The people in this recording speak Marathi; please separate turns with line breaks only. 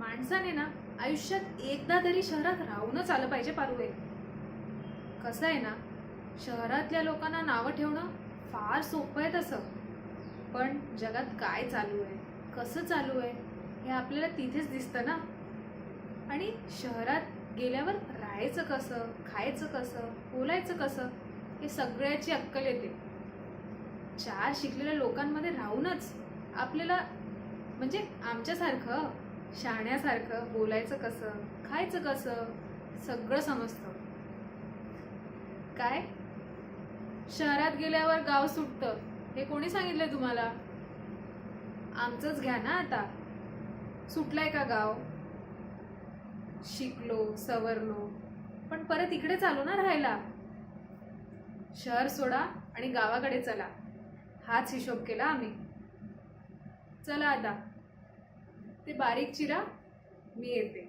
माणसाने ना आयुष्यात एकदा तरी शहरात राहूनच आलं पाहिजे पारुवे. कसं आहे ना, शहरातल्या लोकांना नावं ठेवणं फार सोपं आहे तसं, पण जगात काय चालू आहे, कसं चालू आहे हे आपल्याला तिथेच दिसतं ना. आणि शहरात गेल्यावर राहायचं कसं, खायचं कसं, बोलायचं कसं हे सगळ्याची अक्कल येते. चार शिकलेल्या लोकांमध्ये राहूनच आपल्याला म्हणजे आमच्यासारखं शाण्यासारखं बोलायचं कसं, खायचं कसं सगळं समजतं. काय शहरात गेल्यावर गाव सुटतं हे कोणी सांगितलंय तुम्हाला? आमचंच घ्या ना आता. सुटलंय का गाव? शिकलो सवरलो पण परत इकडेच आलो ना राहायला. शहर सोडा आणि गावाकडे चला, हाच हिशोब केला आम्ही. चला आता ते बारीक चिरा, मी येते.